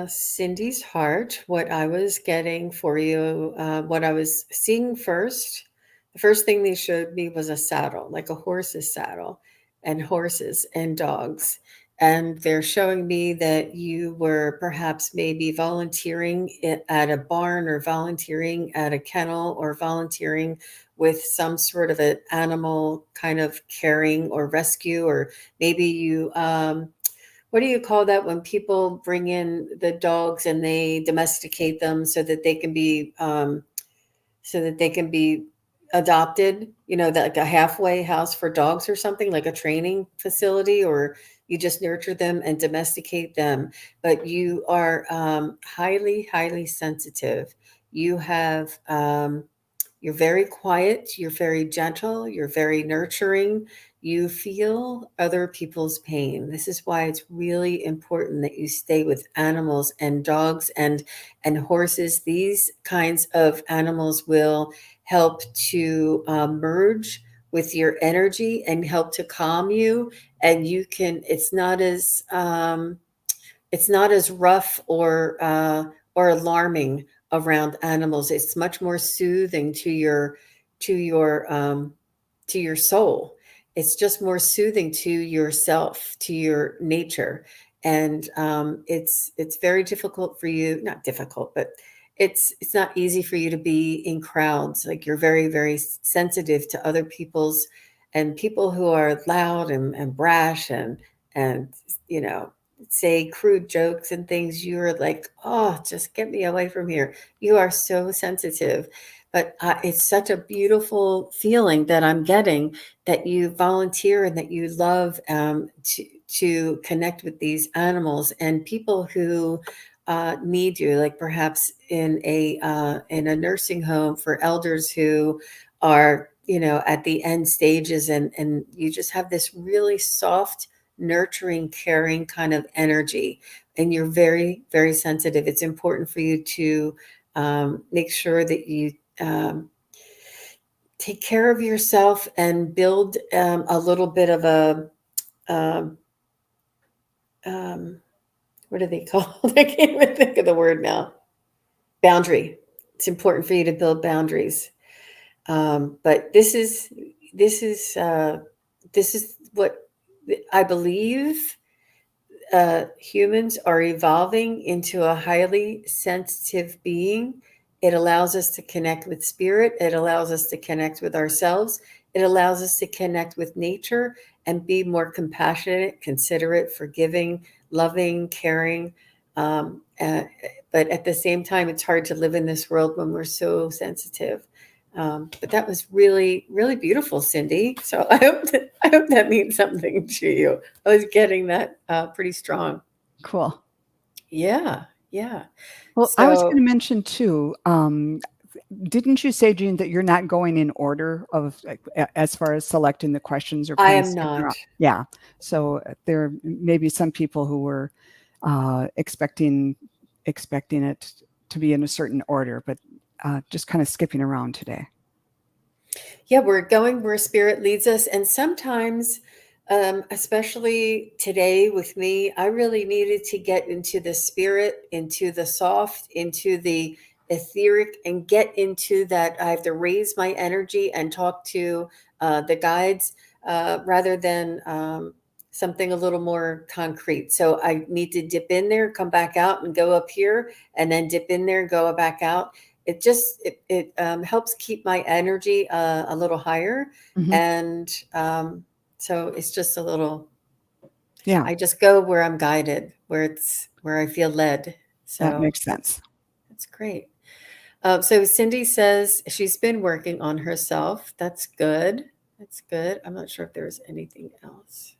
Cindy's heart, what I was getting for you, what I was seeing first, the first thing they showed me was a saddle, like a horse's saddle, and horses and dogs. And they're showing me that you were perhaps maybe volunteering at a barn or volunteering at a kennel or volunteering with some sort of an animal kind of caring or rescue, or maybe you what do you call that when people bring in the dogs and they domesticate them so that they can be adopted, like a halfway house for dogs or something, like a training facility, or you just nurture them and domesticate them. But you are highly, highly sensitive. You have you're very quiet, you're very gentle, you're very nurturing. You feel other people's pain. This is why it's really important that you stay with animals and dogs and horses. These kinds of animals will help to merge with your energy and help to calm you. And you can, it's not as rough or alarming around animals. It's much more soothing to your to your soul. It's just more soothing to yourself, to your nature, and it's very difficult for you. Not difficult, but it's not easy for you to be in crowds. Like you're very very sensitive to other people's and people who are loud and brash and you know say crude jokes and things, you're like, oh, just get me away from here. You are so sensitive. But it's such a beautiful feeling that I'm getting that you volunteer and that you love to connect with these animals and people who need you, like perhaps in a nursing home for elders who are, at the end stages, and you just have this really soft nurturing, caring kind of energy. And you're very, very sensitive. It's important for you to make sure that you take care of yourself and build a little bit of a, um, um, what are they called? I can't even think of the word now. Boundary. It's important for you to build boundaries. But this is uh, this is what I believe humans are evolving into a highly sensitive being. It allows us to connect with spirit. It allows us to connect with ourselves. It allows us to connect with nature and be more compassionate, considerate, forgiving, loving, caring. But at the same time, it's hard to live in this world when we're so sensitive. But that was really, really beautiful, Cindy. So I hope that means something to you. I was getting that pretty strong. Cool. Yeah, yeah. Well, I was going So to mention too. Didn't you say, Jean, that you're not going in order of as far as selecting the questions or I kind of am skipping not. around? Yeah. So there may be some people who were expecting it to be in a certain order, but just kind of skipping around today. Yeah, we're going where spirit leads us. And sometimes, especially today with me, I really needed to get into the spirit, into the soft, into the etheric, and get into that. I have to raise my energy and talk to the guides rather than something a little more concrete. So I need to dip in there, come back out, and go up here, and then dip in there, go back out. It helps keep my energy a little higher, Hmm. and so it's just a little. Yeah, I just go where I'm guided, where I feel led. that So makes sense. that's great. So Cindy says she's been working on herself. That's good. That's good. I'm not sure if there's anything else.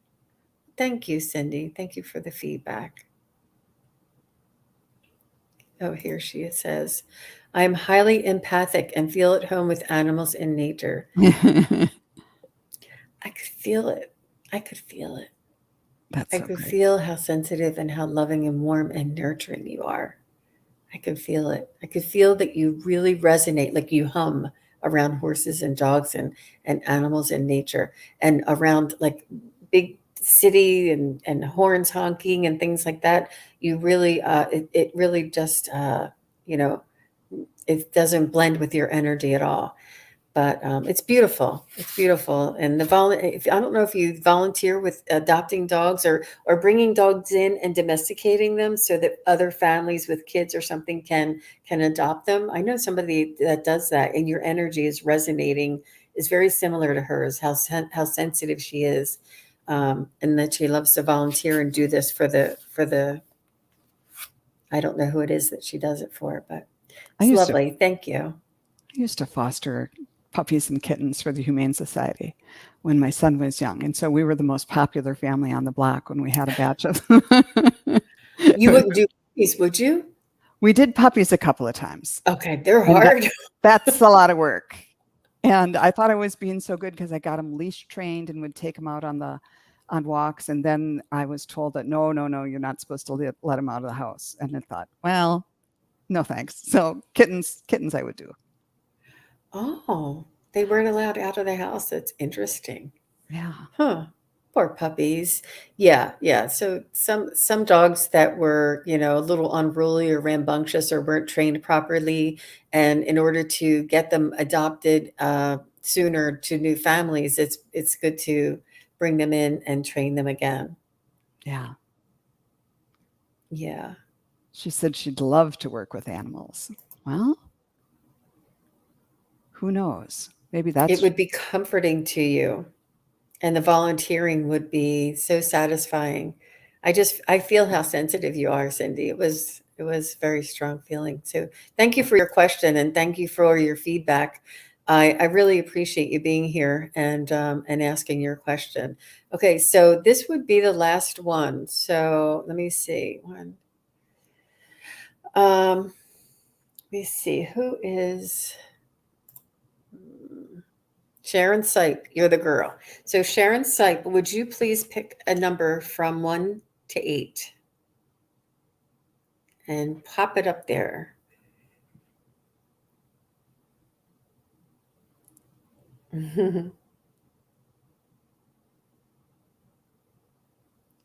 Thank you, Cindy. Thank you for the feedback. Oh, here she says, I am highly empathic and feel at home with animals in nature. I could feel it. I could feel it. That's I so could great. feel how sensitive and how loving and warm and nurturing you are. I could feel it. I could feel that you really resonate, like you hum around horses and dogs and animals in nature and around like big city and horns honking and things like that. You really, it really just, you know, it doesn't blend with your energy at all. But it's beautiful. It's beautiful. And I don't know if you volunteer with adopting dogs or bringing dogs in and domesticating them so that other families with kids or something can adopt them. I know somebody that does that, and your energy is resonating is very similar to hers. How sensitive she is. and that she loves to volunteer and do this for the I don't know who it is that she does it for, but I it's used to lovely. Thank you. I used to foster puppies and kittens for the Humane Society when my son was young, and so we were the most popular family on the block when we had a batch of them. You wouldn't do these, would you? We did puppies a couple of times, Okay, they're and hard. that's a lot of work. And I thought I was being so good because I got them leash trained and would take them out on walks. And then I was told that no, no, no, you're not supposed to let them out of the house. And I thought, well, no thanks. So kittens, I would do. Oh, they weren't allowed out of the house. That's interesting. Yeah, Huh. Poor puppies. Yeah, yeah. So some dogs that were, a little unruly or rambunctious or weren't trained properly, and in order to get them adopted sooner to new families, it's good to bring them in and train them again. yeah. Yeah. She said she'd love to work with animals. Well, who knows? Maybe It that's would be comforting to you, and the volunteering would be so satisfying. I feel how sensitive you are, Cindy. It was very strong feeling. So thank you for your question and thank you for your feedback. I really appreciate you being here and asking your question. Okay, so this would be the last one. So let me see. Let me see who is. Sharon Sipe, you're the girl. So Sharon Sipe, would you please pick a number from 1 to 8 and pop it up there?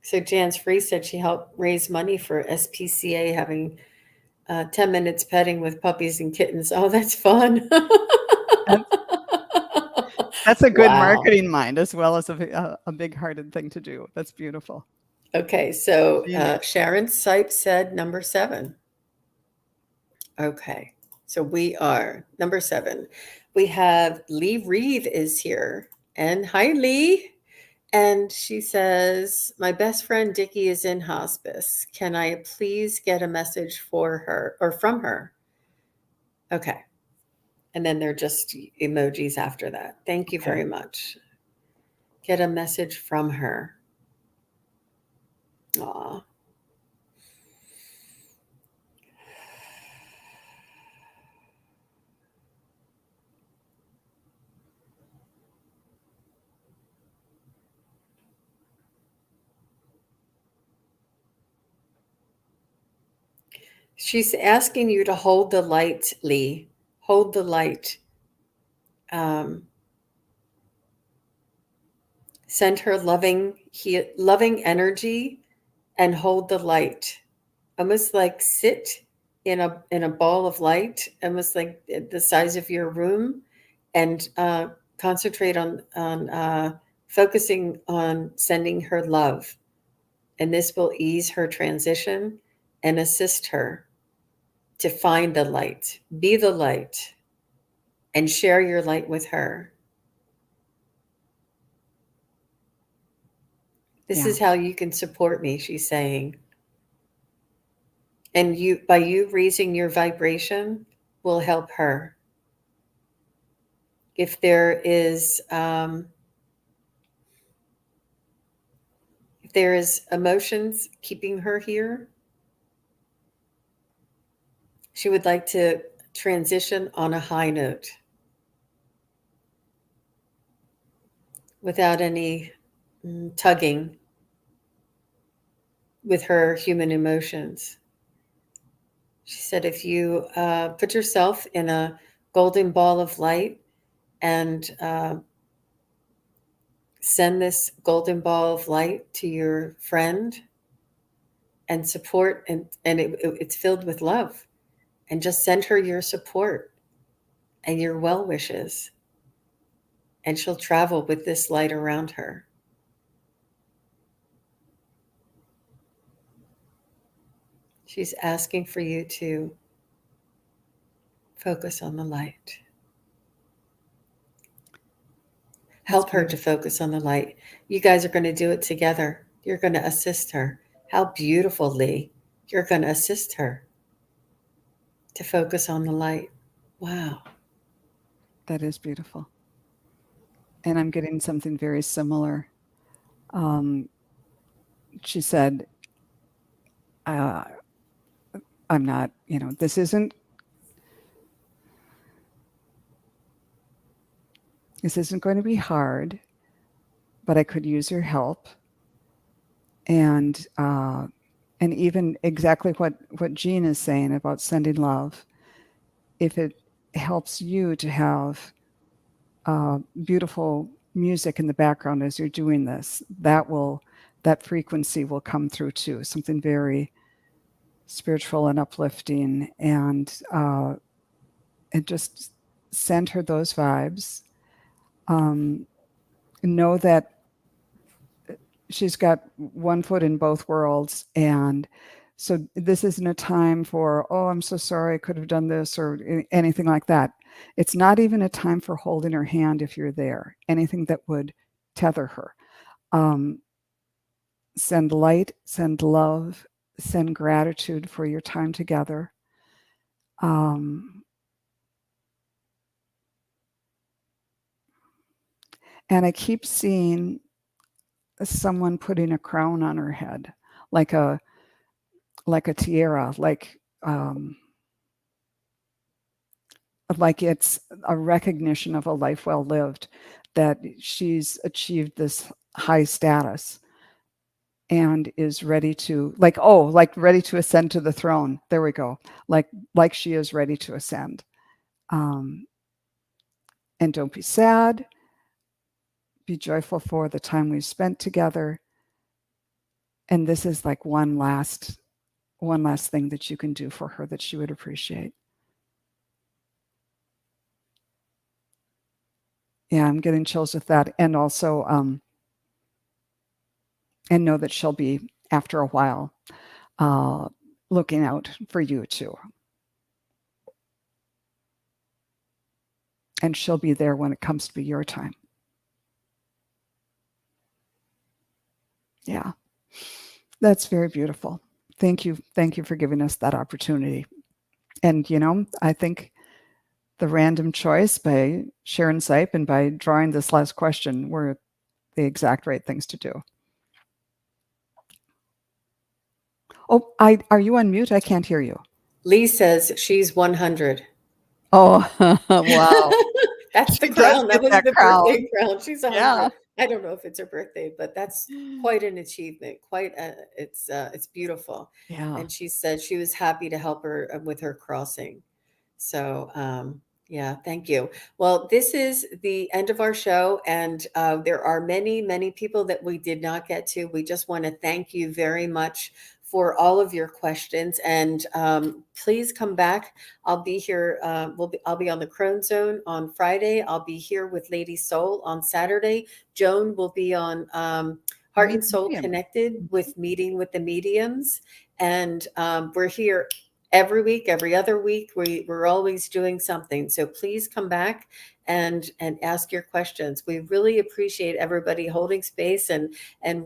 So Jan's Free said she helped raise money for SPCA having 10 minutes petting with puppies and kittens. Oh, that's fun. that's, that's a good Wow. marketing mind as well as a big-hearted thing to do. That's beautiful. Okay, so Genius. Sharon Sipe said number 7. Okay, so we are number 7. We have Lee Reeve is here. And hi, Lee. And she says, my best friend Dickie is in hospice. Can I please get a message for her or from her? Okay. And then they're just emojis after that. Thank you Okay. very much. Get a message from her. Aw. She's asking you to hold the light, Lee. Hold the light. Um, Send her loving energy and hold the light. Almost like sit in a ball of light, almost like the size of your room, and concentrate on focusing on sending her love, and this will ease her transition and assist her to find the light, be the light, and share your light with her. This Yeah. is how you can support me, she's saying. And you, by you raising your vibration, will help her. If there is if there is emotions keeping her here, she would like to transition on a high note without any tugging with her human emotions. She said, if you put yourself in a golden ball of light and send this golden ball of light to your friend and support, and it's filled with love, and just send her your support and your well wishes, and she'll travel with this light around her. She's asking for you to focus on the light. That's Help her to beautiful. focus on the light. You guys are going to do it together. You're going to assist her. How beautiful, Lee. You're going to assist her to focus on the light. Wow. That is beautiful. And I'm getting something very similar. Um, she said, uh, I'm not, this isn't going to be hard, but I could use your help. And and even exactly what Jean is saying about sending love, if it helps you to have beautiful music in the background as you're doing this, that frequency will come through too. Something very spiritual and uplifting, and just send her those vibes. Um, know that she's got one foot in both worlds, and so this isn't a time for, oh, I'm so sorry, I could have done this, or anything like that. It's not even a time for holding her hand if you're there, anything that would tether her. um, Send light, send love, send gratitude for your time together. um, and I keep seeing someone putting a crown on her head, like a tiara, like it's a recognition of a life well lived, that she's achieved this high status and is ready to, like ready to ascend to the throne. There we go. Like she is ready to ascend. um, and don't be sad, be joyful for the time we've spent together. And this is like one last thing that you can do for her that she would appreciate. Yeah, I'm getting chills with that. And also, and know that she'll be, after a while, uh, looking out for you too. And she'll be there when it comes to be your time. Yeah, that's very beautiful. Thank you. Thank you for giving us that opportunity. And, I think the random choice by Sharon Sipe and by drawing this last question were the exact right things to do. Oh, are you on mute? I can't hear you. Lee says she's 100. Oh, wow. That's the She does crown. That get was that the crown. birthday crown. She's Yeah. 100. I don't know if it's her birthday, but that's quite an achievement. It's beautiful. Yeah. And she said she was happy to help her with her crossing. So, yeah, thank you. Well, this is the end of our show, and there are many, many people that we did not get to. We just want to thank you very much for all of your questions, and please come back. I'll be here. I'll be on the Crone Zone on Friday. I'll be here with Lady Soul on Saturday. Joan will be on Heart Meet and the Soul medium. Connected Mhm. with Meeting with the Mediums, and we're here every week, every other week. We're always doing something. So please come back and ask your questions. We really appreciate everybody holding space and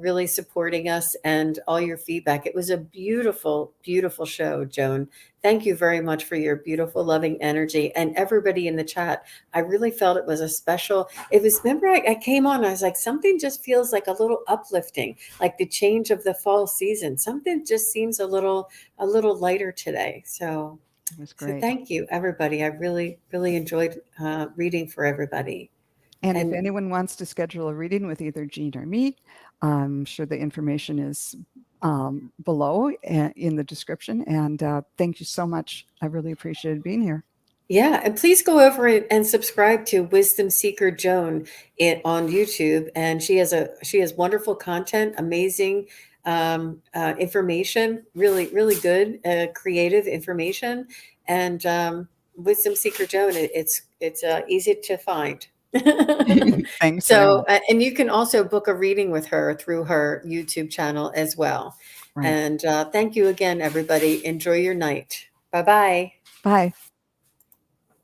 really supporting us and all your feedback. It was a beautiful, beautiful show, Joan. Thank you very much for your beautiful, loving energy and everybody in the chat. I really felt it was a special. It was, remember, I came on, I was like, something just feels like a little uplifting, like the change of the fall season. Something just seems a little lighter today. So, It was so great. thank you, everybody. I really, really enjoyed reading for everybody. And if And anyone wants to schedule a reading with either Jean or me, I'm sure the information is below in the description. And thank you so much. I really appreciated being here. yeah, and please go over and subscribe to Wisdom Seeker Joan on YouTube. And she has wonderful content, amazing information, really, really good, creative information. And Wisdom Seeker Joan, it's easy to find. Thanks very So, much. and you can also book a reading with her through her YouTube channel as well. Right. And thank you again, everybody. Enjoy your night. Bye bye. Bye.